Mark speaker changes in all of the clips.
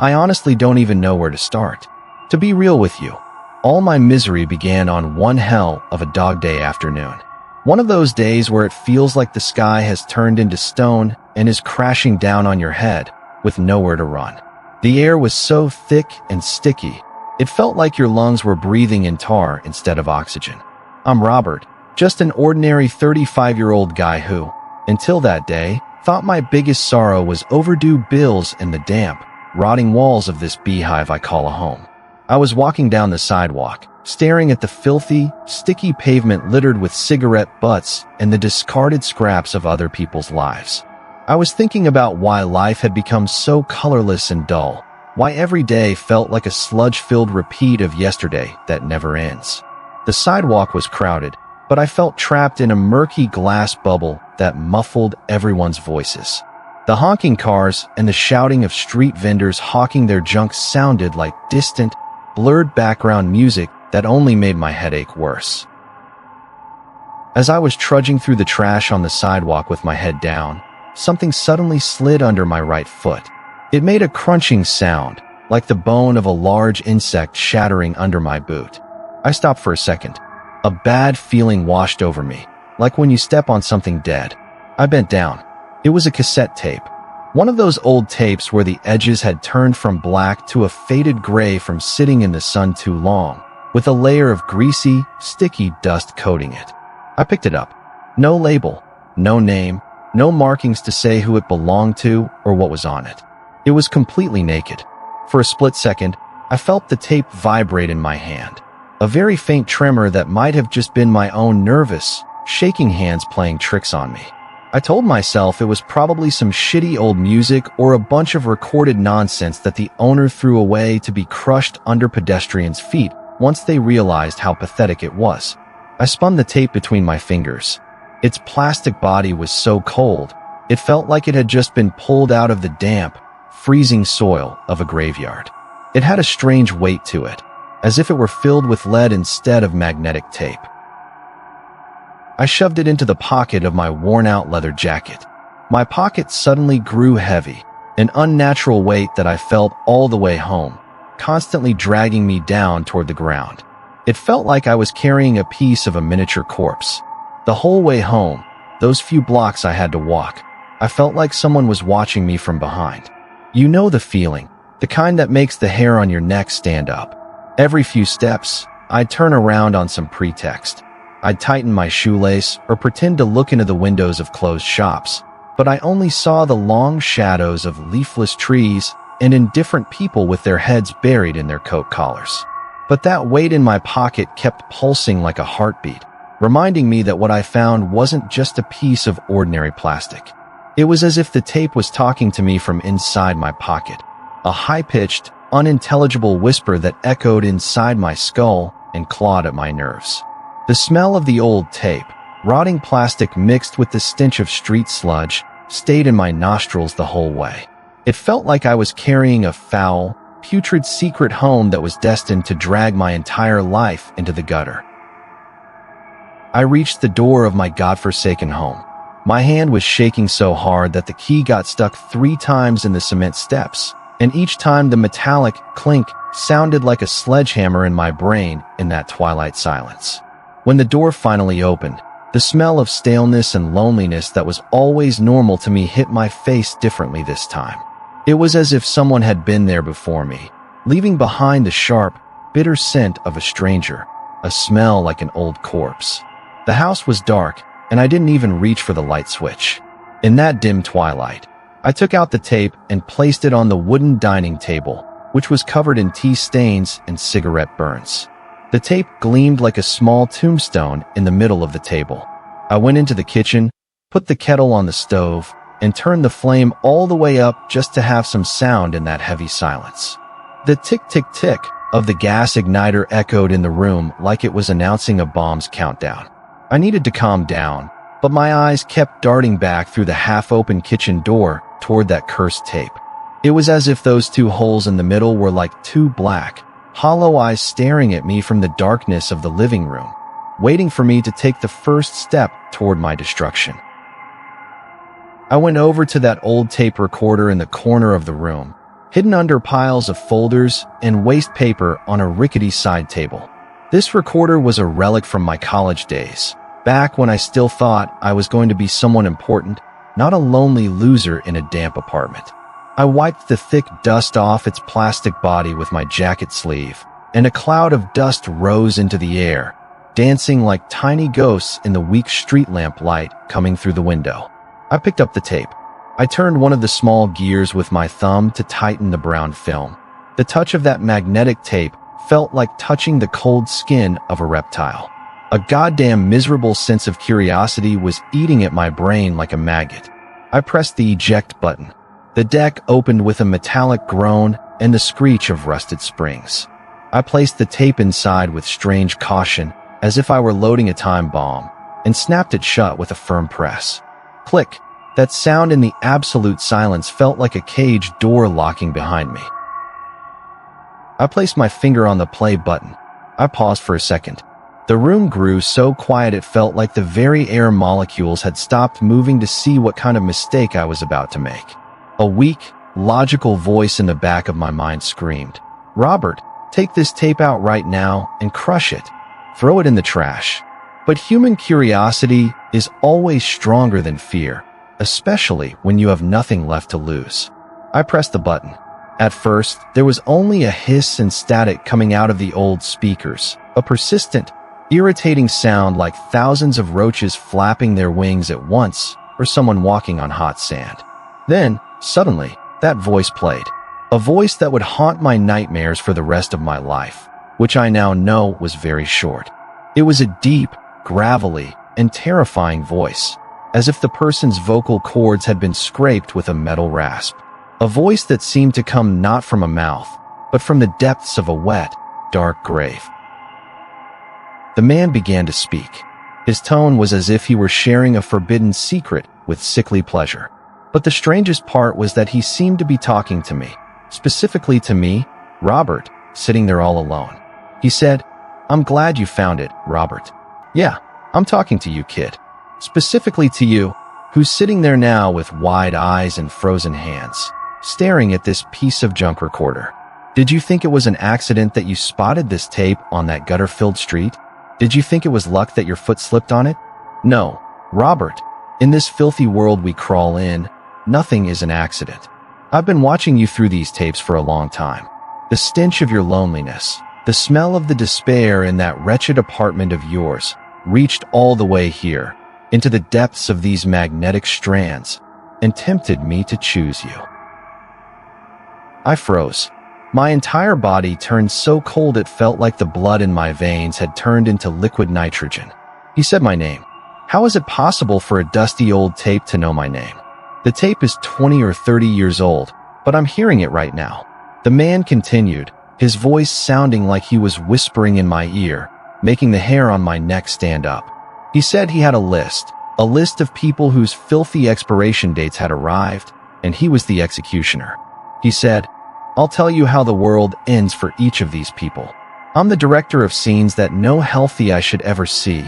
Speaker 1: I honestly don't even know where to start. To be real with you, all my misery began on one hell of a dog day afternoon. One of those days where it feels like the sky has turned into stone and is crashing down on your head with nowhere to run. The air was so thick and sticky, it felt like your lungs were breathing in tar instead of oxygen. I'm Robert, just an ordinary 35-year-old guy who, until that day, thought my biggest sorrow was overdue bills and the damp, rotting walls of this beehive I call a home. I was walking down the sidewalk, staring at the filthy, sticky pavement littered with cigarette butts and the discarded scraps of other people's lives. I was thinking about why life had become so colorless and dull, why every day felt like a sludge-filled repeat of yesterday that never ends. The sidewalk was crowded, but I felt trapped in a murky glass bubble that muffled everyone's voices. The honking cars and the shouting of street vendors hawking their junk sounded like distant, blurred background music that only made my headache worse. As I was trudging through the trash on the sidewalk with my head down, something suddenly slid under my right foot. It made a crunching sound, like the bone of a large insect shattering under my boot. I stopped for a second. A bad feeling washed over me, like when you step on something dead. I bent down. It was a cassette tape. One of those old tapes where the edges had turned from black to a faded gray from sitting in the sun too long, with a layer of greasy, sticky dust coating it. I picked it up. No label, no name, no markings to say who it belonged to or what was on it. It was completely naked. For a split second, I felt the tape vibrate in my hand. A very faint tremor that might have just been my own nervous, shaking hands playing tricks on me. I told myself it was probably some shitty old music or a bunch of recorded nonsense that the owner threw away to be crushed under pedestrians' feet once they realized how pathetic it was. I spun the tape between my fingers. Its plastic body was so cold, it felt like it had just been pulled out of the damp, freezing soil of a graveyard. It had a strange weight to it, as if it were filled with lead instead of magnetic tape. I shoved it into the pocket of my worn-out leather jacket. My pocket suddenly grew heavy, an unnatural weight that I felt all the way home, constantly dragging me down toward the ground. It felt like I was carrying a piece of a miniature corpse. The whole way home, those few blocks I had to walk, I felt like someone was watching me from behind. You know the feeling, the kind that makes the hair on your neck stand up. Every few steps, I'd turn around on some pretext. I'd tighten my shoelace or pretend to look into the windows of closed shops, but I only saw the long shadows of leafless trees and indifferent people with their heads buried in their coat collars. But that weight in my pocket kept pulsing like a heartbeat, reminding me that what I found wasn't just a piece of ordinary plastic. It was as if the tape was talking to me from inside my pocket, a high-pitched, unintelligible whisper that echoed inside my skull and clawed at my nerves. The smell of the old tape, rotting plastic mixed with the stench of street sludge, stayed in my nostrils the whole way. It felt like I was carrying a foul, putrid secret home that was destined to drag my entire life into the gutter. I reached the door of my godforsaken home. My hand was shaking so hard that the key got stuck 3 times in the cement steps, and each time the metallic clink sounded like a sledgehammer in my brain in that twilight silence. When the door finally opened, the smell of staleness and loneliness that was always normal to me hit my face differently this time. It was as if someone had been there before me, leaving behind the sharp, bitter scent of a stranger, a smell like an old corpse. The house was dark, and I didn't even reach for the light switch. In that dim twilight, I took out the tape and placed it on the wooden dining table, which was covered in tea stains and cigarette burns. The tape gleamed like a small tombstone in the middle of the table. I went into the kitchen, put the kettle on the stove, and turned the flame all the way up just to have some sound in that heavy silence. The tick-tick-tick of the gas igniter echoed in the room like it was announcing a bomb's countdown. I needed to calm down, but my eyes kept darting back through the half-open kitchen door toward that cursed tape. It was as if those 2 holes in the middle were like 2 black, hollow eyes staring at me from the darkness of the living room, waiting for me to take the first step toward my destruction. I went over to that old tape recorder in the corner of the room, hidden under piles of folders and waste paper on a rickety side table. This recorder was a relic from my college days, back when I still thought I was going to be someone important, not a lonely loser in a damp apartment. I wiped the thick dust off its plastic body with my jacket sleeve, and a cloud of dust rose into the air, dancing like tiny ghosts in the weak street lamp light coming through the window. I picked up the tape. I turned one of the small gears with my thumb to tighten the brown film. The touch of that magnetic tape felt like touching the cold skin of a reptile. A goddamn miserable sense of curiosity was eating at my brain like a maggot. I pressed the eject button. The deck opened with a metallic groan and the screech of rusted springs. I placed the tape inside with strange caution, as if I were loading a time bomb, and snapped it shut with a firm press. Click. That sound in the absolute silence felt like a cage door locking behind me. I placed my finger on the play button. I paused for a second. The room grew so quiet it felt like the very air molecules had stopped moving to see what kind of mistake I was about to make. A weak, logical voice in the back of my mind screamed, "Robert, take this tape out right now and crush it. Throw it in the trash." But human curiosity is always stronger than fear, especially when you have nothing left to lose. I pressed the button. At first, there was only a hiss and static coming out of the old speakers, a persistent, irritating sound like thousands of roaches flapping their wings at once or someone walking on hot sand. Then, suddenly, that voice played. A voice that would haunt my nightmares for the rest of my life, which I now know was very short. It was a deep, gravelly, and terrifying voice, as if the person's vocal cords had been scraped with a metal rasp. A voice that seemed to come not from a mouth, but from the depths of a wet, dark grave. The man began to speak. His tone was as if he were sharing a forbidden secret with sickly pleasure. But the strangest part was that he seemed to be talking to me, specifically to me, Robert, sitting there all alone. He said, "I'm glad you found it, Robert. Yeah, I'm talking to you, kid. Specifically to you, who's sitting there now with wide eyes and frozen hands, staring at this piece of junk recorder. Did you think it was an accident that you spotted this tape on that gutter-filled street? Did you think it was luck that your foot slipped on it? No, Robert. In this filthy world we crawl in, nothing is an accident. I've been watching you through these tapes for a long time. The stench of your loneliness, the smell of the despair in that wretched apartment of yours, reached all the way here, into the depths of these magnetic strands, and tempted me to choose you." I froze. My entire body turned so cold it felt like the blood in my veins had turned into liquid nitrogen. He said my name. How is it possible for a dusty old tape to know my name? The tape is 20 or 30 years old, but I'm hearing it right now. The man continued, his voice sounding like he was whispering in my ear, making the hair on my neck stand up. He said he had a list of people whose filthy expiration dates had arrived, and he was the executioner. He said, "I'll tell you how the world ends for each of these people. I'm the director of scenes that no healthy eye should ever see,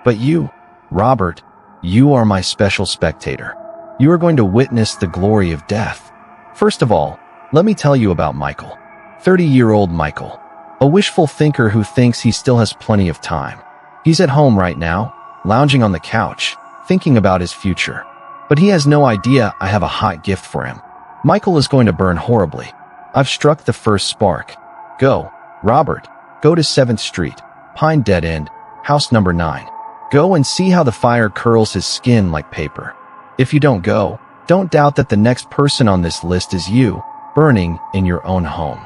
Speaker 1: but you, Robert, you are my special spectator. You are going to witness the glory of death. First of all, let me tell you about Michael. 30-year-old Michael. A wishful thinker who thinks he still has plenty of time. He's at home right now, lounging on the couch, thinking about his future. But he has no idea I have a hot gift for him. Michael is going to burn horribly. I've struck the first spark. Go, Robert, go to 7th Street, Pine Dead End, house number 9. Go and see how the fire curls his skin like paper. If you don't go, don't doubt that the next person on this list is you, burning in your own home."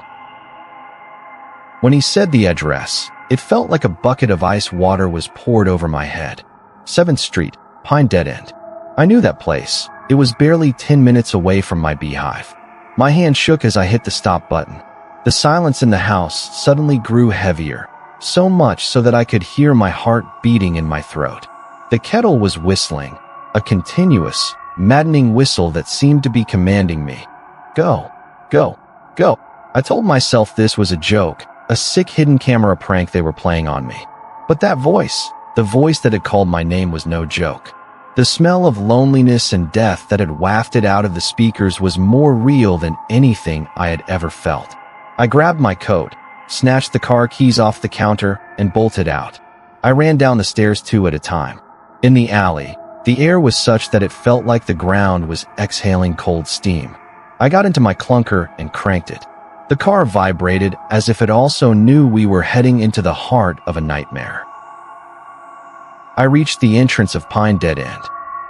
Speaker 1: When he said the address, it felt like a bucket of ice water was poured over my head. 7th Street, Pine Dead End. I knew that place. It was barely 10 minutes away from my beehive. My hand shook as I hit the stop button. The silence in the house suddenly grew heavier, so much so that I could hear my heart beating in my throat. The kettle was whistling, a continuous, maddening whistle that seemed to be commanding me. Go, go, go. I told myself this was a joke, a sick hidden camera prank they were playing on me. But that voice, the voice that had called my name, was no joke. The smell of loneliness and death that had wafted out of the speakers was more real than anything I had ever felt. I grabbed my coat, snatched the car keys off the counter, and bolted out. I ran down the stairs 2 at a time. In the alley, the air was such that it felt like the ground was exhaling cold steam. I got into my clunker and cranked it. The car vibrated as if it also knew we were heading into the heart of a nightmare. I reached the entrance of Pine Dead End.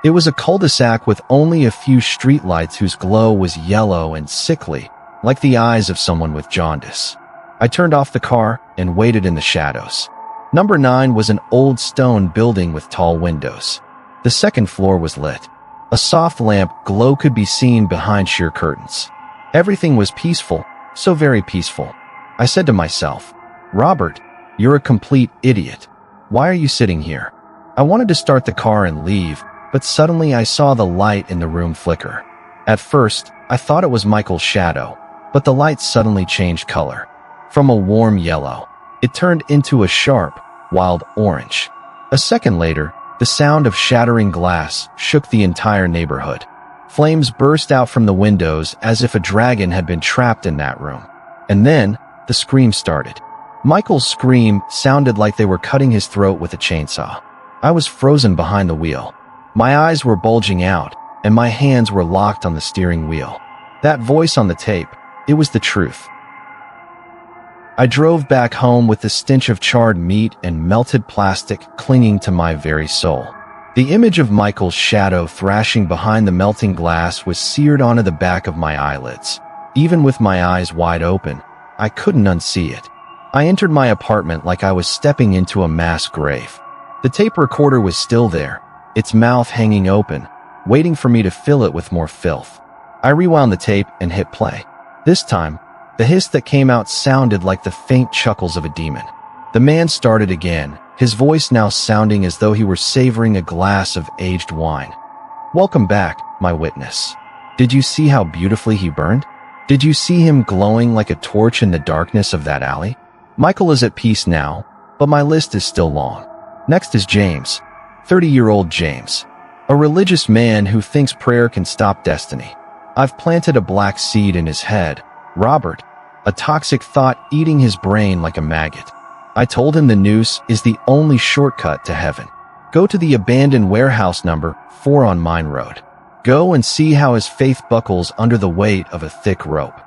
Speaker 1: It was a cul-de-sac with only a few streetlights whose glow was yellow and sickly, like the eyes of someone with jaundice. I turned off the car and waited in the shadows. Number 9 was an old stone building with tall windows. The second floor was lit. A soft lamp glow could be seen behind sheer curtains. Everything was peaceful, so very peaceful. I said to myself, "Robert, you're a complete idiot. Why are you sitting here?" I wanted to start the car and leave, but suddenly I saw the light in the room flicker. At first, I thought it was Michael's shadow, but the light suddenly changed color. From a warm yellow, it turned into a sharp, wild orange. A second later, the sound of shattering glass shook the entire neighborhood. Flames burst out from the windows as if a dragon had been trapped in that room. And then, the scream started. Michael's scream sounded like they were cutting his throat with a chainsaw. I was frozen behind the wheel. My eyes were bulging out, and my hands were locked on the steering wheel. That voice on the tape, it was the truth. I drove back home with the stench of charred meat and melted plastic clinging to my very soul. The image of Michael's shadow thrashing behind the melting glass was seared onto the back of my eyelids. Even with my eyes wide open, I couldn't unsee it. I entered my apartment like I was stepping into a mass grave. The tape recorder was still there, its mouth hanging open, waiting for me to fill it with more filth. I rewound the tape and hit play. This time, the hiss that came out sounded like the faint chuckles of a demon. The man started again, his voice now sounding as though he were savoring a glass of aged wine. "Welcome back, my witness. Did you see how beautifully he burned? Did you see him glowing like a torch in the darkness of that alley? Michael is at peace now, but my list is still long. Next is James, 30-year-old James, a religious man who thinks prayer can stop destiny. I've planted a black seed in his head, Robert, a toxic thought eating his brain like a maggot. I told him the noose is the only shortcut to heaven. Go to the abandoned warehouse number 4 on Mine Road. Go and see how his faith buckles under the weight of a thick rope."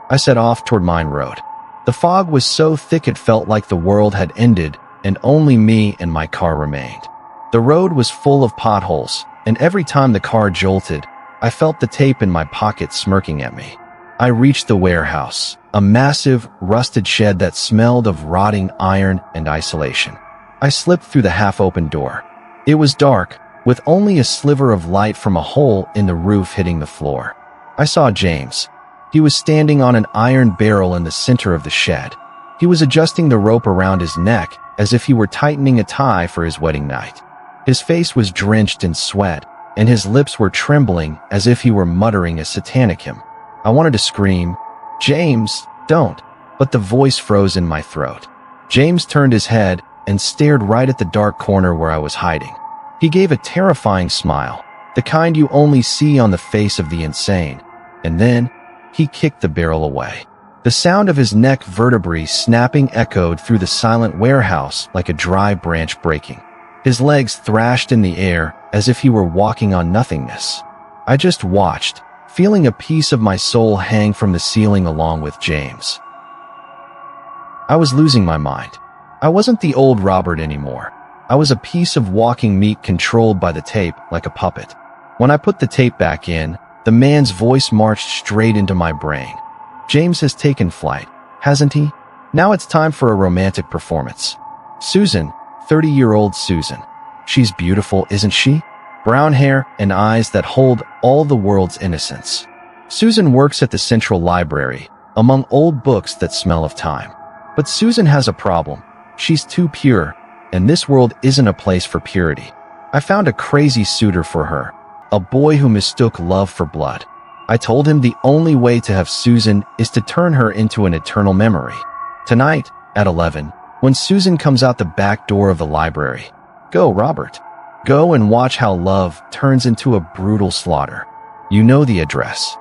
Speaker 1: I set off toward Mine Road. The fog was so thick it felt like the world had ended and only me and my car remained. The road was full of potholes, and every time the car jolted, I felt the tape in my pocket smirking at me. I reached the warehouse, a massive, rusted shed that smelled of rotting iron and isolation. I slipped through the half-open door. It was dark, with only a sliver of light from a hole in the roof hitting the floor. I saw James. He was standing on an iron barrel in the center of the shed. He was adjusting the rope around his neck as if he were tightening a tie for his wedding night. His face was drenched in sweat, and his lips were trembling as if he were muttering a satanic hymn. I wanted to scream, "James, don't," but the voice froze in my throat. James turned his head and stared right at the dark corner where I was hiding. He gave a terrifying smile, the kind you only see on the face of the insane, and then he kicked the barrel away. The sound of his neck vertebrae snapping echoed through the silent warehouse like a dry branch breaking. His legs thrashed in the air as if he were walking on nothingness. I just watched, feeling a piece of my soul hang from the ceiling along with James. I was losing my mind. I wasn't the old Robert anymore. I was a piece of walking meat controlled by the tape like a puppet. When I put the tape back in, the man's voice marched straight into my brain. "James has taken flight, hasn't he? Now it's time for a romantic performance. Susan, 30-year-old Susan. She's beautiful, isn't she? Brown hair and eyes that hold all the world's innocence. Susan works at the Central Library, among old books that smell of time. But Susan has a problem. She's too pure, and this world isn't a place for purity. I found a crazy suitor for her, a boy who mistook love for blood. I told him the only way to have Susan is to turn her into an eternal memory. Tonight, at 11, when Susan comes out the back door of the library. Go, Robert. Go and watch how love turns into a brutal slaughter. You know the address.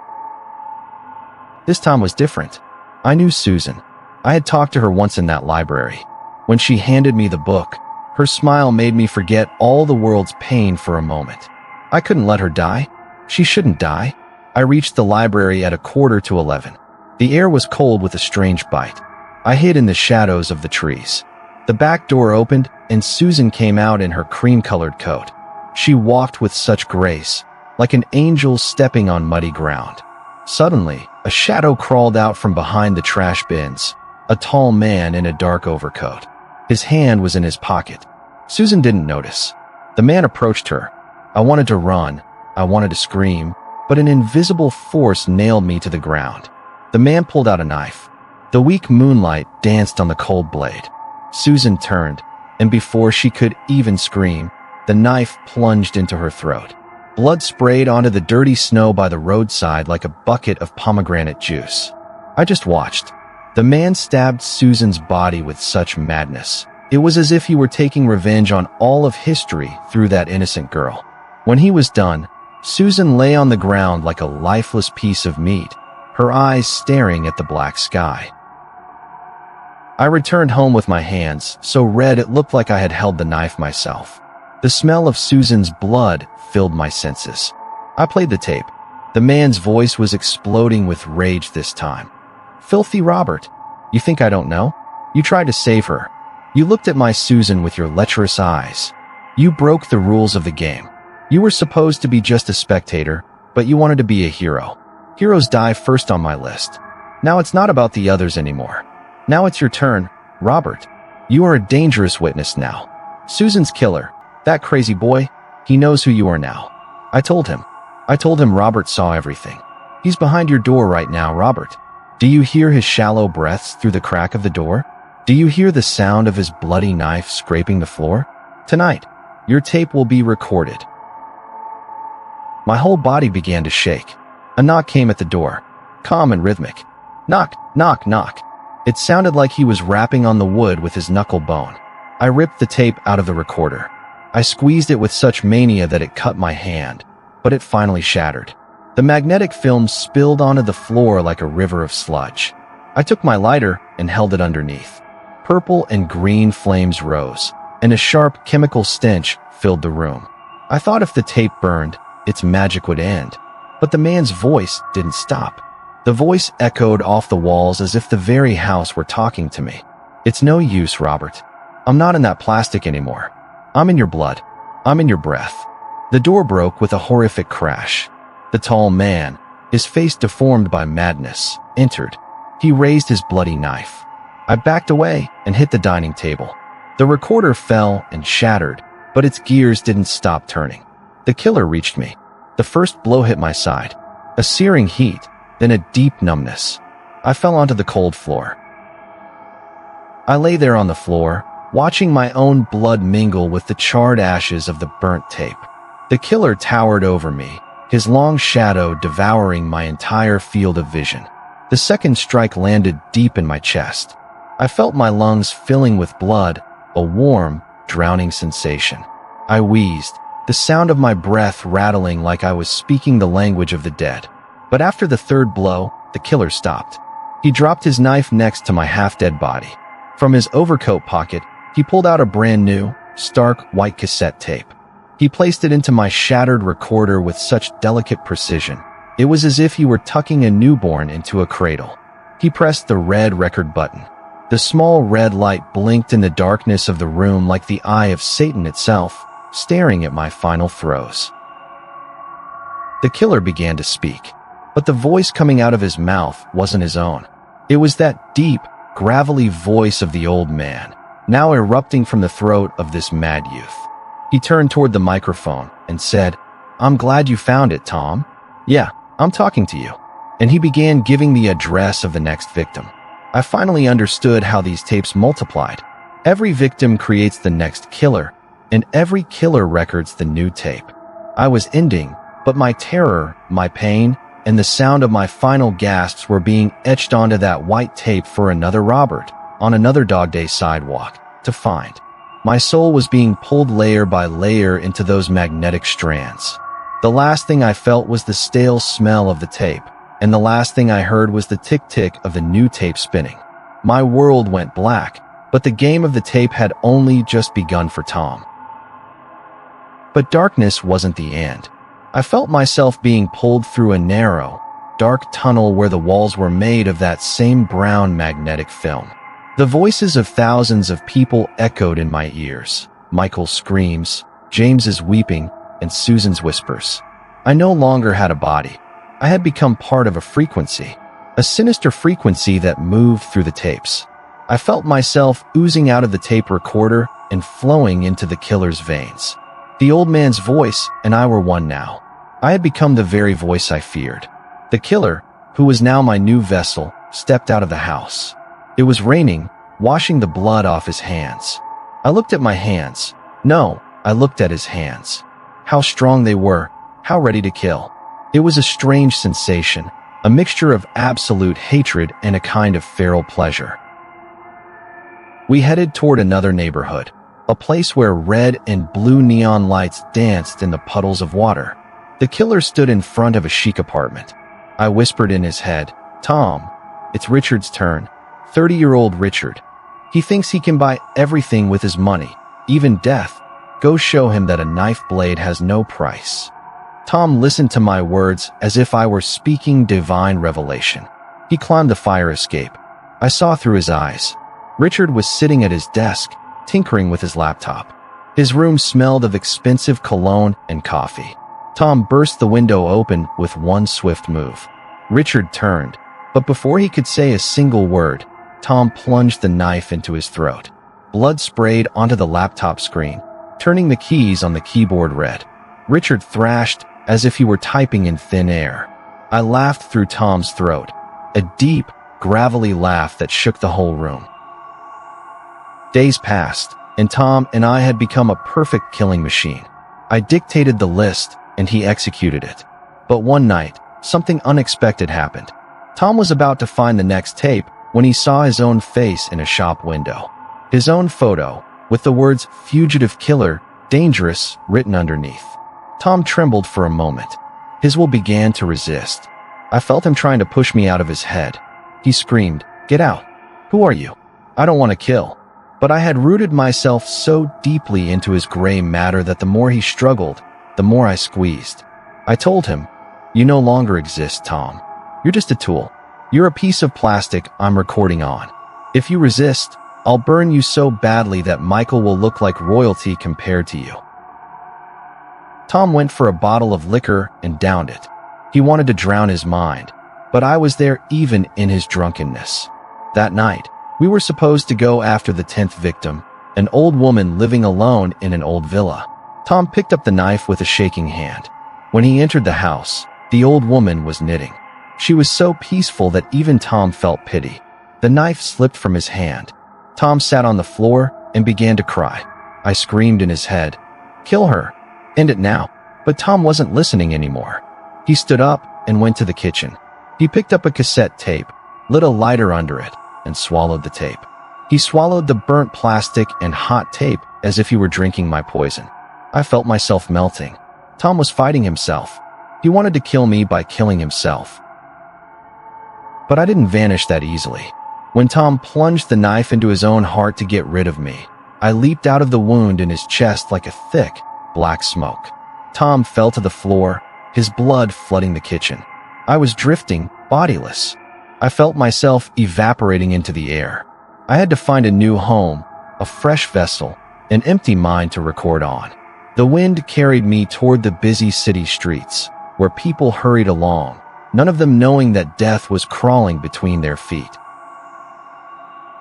Speaker 1: This time was different. I knew Susan. I had talked to her once in that library. When she handed me the book, her smile made me forget all the world's pain for a moment. I couldn't let her die. She shouldn't die. I reached the library at 11:15. The air was cold with a strange bite. I hid in the shadows of the trees. The back door opened, and Susan came out in her cream-colored coat. She walked with such grace, like an angel stepping on muddy ground. Suddenly, a shadow crawled out from behind the trash bins, a tall man in a dark overcoat. His hand was in his pocket. Susan didn't notice. The man approached her. I wanted to run. I wanted to scream, but an invisible force nailed me to the ground. The man pulled out a knife. The weak moonlight danced on the cold blade. Susan turned, and before she could even scream, the knife plunged into her throat. Blood sprayed onto the dirty snow by the roadside like a bucket of pomegranate juice. I just watched. The man stabbed Susan's body with such madness. It was as if he were taking revenge on all of history through that innocent girl. When he was done, Susan lay on the ground like a lifeless piece of meat, her eyes staring at the black sky. I returned home with my hands so red it looked like I had held the knife myself. The smell of Susan's blood filled my senses. I played the tape. The man's voice was exploding with rage this time. "Filthy Robert, you think I don't know? You tried to save her. You looked at my Susan with your lecherous eyes. You broke the rules of the game. You were supposed to be just a spectator, but you wanted to be a hero. Heroes die first on my list. Now it's not about the others anymore. Now it's your turn, Robert. You are a dangerous witness now. Susan's killer, that crazy boy, he knows who you are now." I told him. Robert saw everything. "He's behind your door right now, Robert. Do you hear his shallow breaths through the crack of the door? Do you hear the sound of his bloody knife scraping the floor? Tonight, your tape will be recorded." My whole body began to shake. A knock came at the door, calm and rhythmic. Knock, knock, knock. It sounded like he was rapping on the wood with his knuckle bone. I ripped the tape out of the recorder. I squeezed it with such mania that it cut my hand, but it finally shattered. The magnetic film spilled onto the floor like a river of sludge. I took my lighter and held it underneath. Purple and green flames rose, and a sharp chemical stench filled the room. I thought if the tape burned, its magic would end. But the man's voice didn't stop. The voice echoed off the walls as if the very house were talking to me. "It's no use, Robert. I'm not in that plastic anymore. I'm in your blood. I'm in your breath." The door broke with a horrific crash. The tall man, his face deformed by madness, entered. He raised his bloody knife. I backed away and hit the dining table. The recorder fell and shattered, but its gears didn't stop turning. The killer reached me. The first blow hit my side. A searing heat, then a deep numbness. I fell onto the cold floor. I lay there on the floor, watching my own blood mingle with the charred ashes of the burnt tape. The killer towered over me, his long shadow devouring my entire field of vision. The second strike landed deep in my chest. I felt my lungs filling with blood, a warm, drowning sensation. I wheezed, the sound of my breath rattling like I was speaking the language of the dead. But after the third blow, the killer stopped. He dropped his knife next to my half-dead body. From his overcoat pocket, he pulled out a brand new, stark white cassette tape. He placed it into my shattered recorder with such delicate precision. It was as if he were tucking a newborn into a cradle. He pressed the red record button. The small red light blinked in the darkness of the room like the eye of Satan itself, staring at my final throes. The killer began to speak, but the voice coming out of his mouth wasn't his own. It was that deep, gravelly voice of the old man, now erupting from the throat of this mad youth. He turned toward the microphone and said, "I'm glad you found it, Tom. Yeah, I'm talking to you." And he began giving the address of the next victim. I finally understood how these tapes multiplied. Every victim creates the next killer, and every killer records the new tape. I was ending, but my terror, my pain, and the sound of my final gasps were being etched onto that white tape for another Robert, on another dog day sidewalk, to find. My soul was being pulled layer by layer into those magnetic strands. The last thing I felt was the stale smell of the tape, and the last thing I heard was the tick-tick of the new tape spinning. My world went black, but the game of the tape had only just begun for Tom. But darkness wasn't the end. I felt myself being pulled through a narrow, dark tunnel where the walls were made of that same brown magnetic film. The voices of thousands of people echoed in my ears. Michael's screams, James's weeping, and Susan's whispers. I no longer had a body. I had become part of a frequency, a sinister frequency that moved through the tapes. I felt myself oozing out of the tape recorder and flowing into the killer's veins. The old man's voice and I were one now. I had become the very voice I feared. The killer, who was now my new vessel, stepped out of the house. It was raining, washing the blood off his hands. I looked at my hands. No, I looked at his hands. How strong they were, how ready to kill. It was a strange sensation, a mixture of absolute hatred and a kind of feral pleasure. We headed toward another neighborhood, a place where red and blue neon lights danced in the puddles of water. The killer stood in front of a chic apartment. I whispered in his head, "Tom, it's Richard's turn. 30-year-old Richard. He thinks he can buy everything with his money, even death. Go show him that a knife blade has no price." Tom listened to my words as if I were speaking divine revelation. He climbed the fire escape. I saw through his eyes. Richard was sitting at his desk, tinkering with his laptop. His room smelled of expensive cologne and coffee. Tom burst the window open with one swift move. Richard turned, but before he could say a single word, Tom plunged the knife into his throat. Blood sprayed onto the laptop screen, turning the keys on the keyboard red. Richard thrashed as if he were typing in thin air. I laughed through Tom's throat, a deep, gravelly laugh that shook the whole room. Days passed, and Tom and I had become a perfect killing machine. I dictated the list, and he executed it. But one night, something unexpected happened. Tom was about to find the next tape when he saw his own face in a shop window. His own photo, with the words "Fugitive Killer, Dangerous" written underneath. Tom trembled for a moment. His will began to resist. I felt him trying to push me out of his head. He screamed, "Get out! Who are you? I don't want to kill." But I had rooted myself so deeply into his gray matter that the more he struggled, the more I squeezed. I told him, "You no longer exist, Tom. You're just a tool. You're a piece of plastic I'm recording on. If you resist, I'll burn you so badly that Michael will look like royalty compared to you." Tom went for a bottle of liquor and downed it. He wanted to drown his mind, but I was there even in his drunkenness. That night, we were supposed to go after the 10th victim, an old woman living alone in an old villa. Tom picked up the knife with a shaking hand. When he entered the house, the old woman was knitting. She was so peaceful that even Tom felt pity. The knife slipped from his hand. Tom sat on the floor and began to cry. I screamed in his head, "Kill her! End it now!" But Tom wasn't listening anymore. He stood up and went to the kitchen. He picked up a cassette tape, lit a lighter under it, and swallowed the tape. He swallowed the burnt plastic and hot tape as if he were drinking my poison. I felt myself melting. Tom was fighting himself. He wanted to kill me by killing himself. But I didn't vanish that easily. When Tom plunged the knife into his own heart to get rid of me, I leaped out of the wound in his chest like a thick, black smoke. Tom fell to the floor, his blood flooding the kitchen. I was drifting, bodiless. I felt myself evaporating into the air. I had to find a new home, a fresh vessel, an empty mind to record on. The wind carried me toward the busy city streets, where people hurried along, none of them knowing that death was crawling between their feet.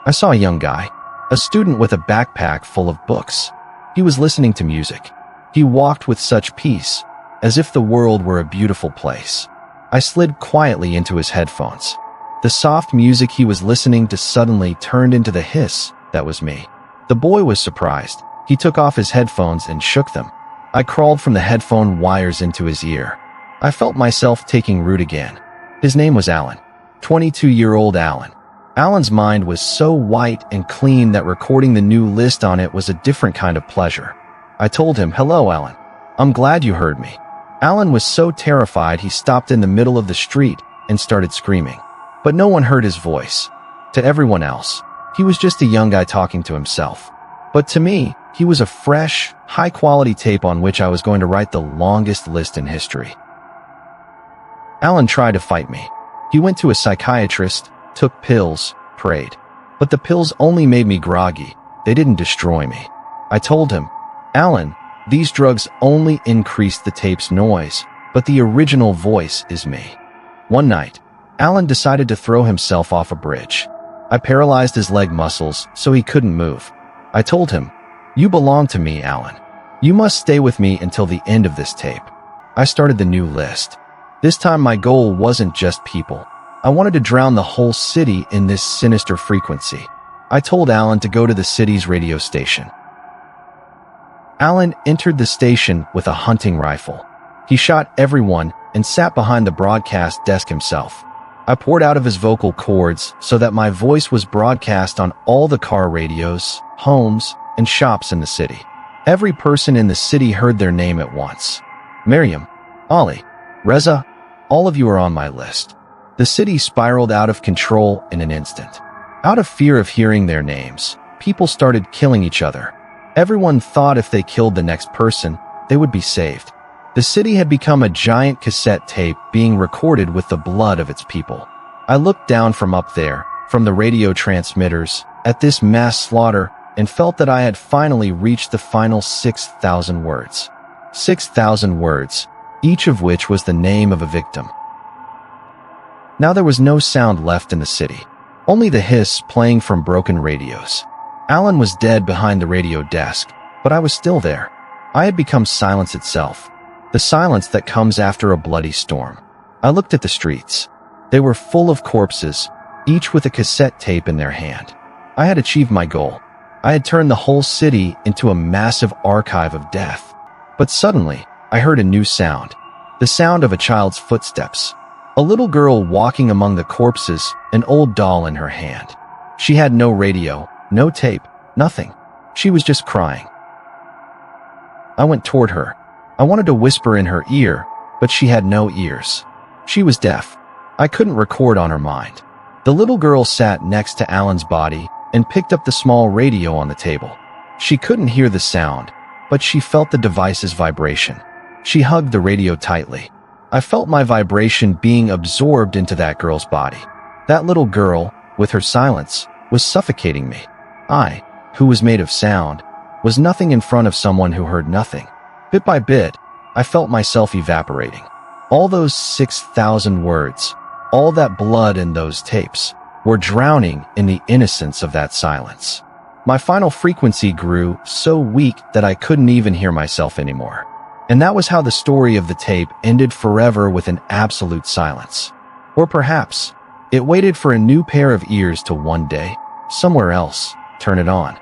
Speaker 1: I saw a young guy, a student with a backpack full of books. He was listening to music. He walked with such peace, as if the world were a beautiful place. I slid quietly into his headphones. The soft music he was listening to suddenly turned into the hiss that was me. The boy was surprised. He took off his headphones and shook them. I crawled from the headphone wires into his ear. I felt myself taking root again. His name was Alan. 22-year-old Alan. Alan's mind was so white and clean that recording the new list on it was a different kind of pleasure. I told him, "Hello, Alan. I'm glad you heard me." Alan was so terrified he stopped in the middle of the street and started screaming. But no one heard his voice. To everyone else, he was just a young guy talking to himself. But to me, he was a fresh, high-quality tape on which I was going to write the longest list in history. Alan tried to fight me. He went to a psychiatrist, took pills, prayed. But the pills only made me groggy. They didn't destroy me. I told him, "Alan, these drugs only increase the tape's noise, but the original voice is me." One night, Alan decided to throw himself off a bridge. I paralyzed his leg muscles so he couldn't move. I told him, "You belong to me, Alan. You must stay with me until the end of this tape." I started the new list. This time my goal wasn't just people. I wanted to drown the whole city in this sinister frequency. I told Alan to go to the city's radio station. Alan entered the station with a hunting rifle. He shot everyone and sat behind the broadcast desk himself. I poured out of his vocal cords so that my voice was broadcast on all the car radios, homes, and shops in the city. Every person in the city heard their name at once. Miriam, Ali, Reza, all of you are on my list. The city spiraled out of control in an instant. Out of fear of hearing their names, people started killing each other. Everyone thought if they killed the next person, they would be saved. The city had become a giant cassette tape being recorded with the blood of its people. I looked down from up there, from the radio transmitters, at this mass slaughter and felt that I had finally reached the final 6,000 words. 6,000 words, each of which was the name of a victim. Now there was no sound left in the city, only the hiss playing from broken radios. Alan was dead behind the radio desk, but I was still there. I had become silence itself, the silence that comes after a bloody storm. I looked at the streets. They were full of corpses, each with a cassette tape in their hand. I had achieved my goal. I had turned the whole city into a massive archive of death. But suddenly, I heard a new sound, the sound of a child's footsteps. A little girl walking among the corpses, an old doll in her hand. She had no radio, no tape, nothing. She was just crying. I went toward her. I wanted to whisper in her ear, but she had no ears. She was deaf. I couldn't record on her mind. The little girl sat next to Alan's body and picked up the small radio on the table. She couldn't hear the sound, but she felt the device's vibration. She hugged the radio tightly. I felt my vibration being absorbed into that girl's body. That little girl, with her silence, was suffocating me. I, who was made of sound, was nothing in front of someone who heard nothing. Bit by bit, I felt myself evaporating. All those 6,000 words, all that blood in those tapes, were drowning in the innocence of that silence. My final frequency grew so weak that I couldn't even hear myself anymore. And that was how the story of the tape ended forever with an absolute silence. Or perhaps, it waited for a new pair of ears to one day, somewhere else, turn it on.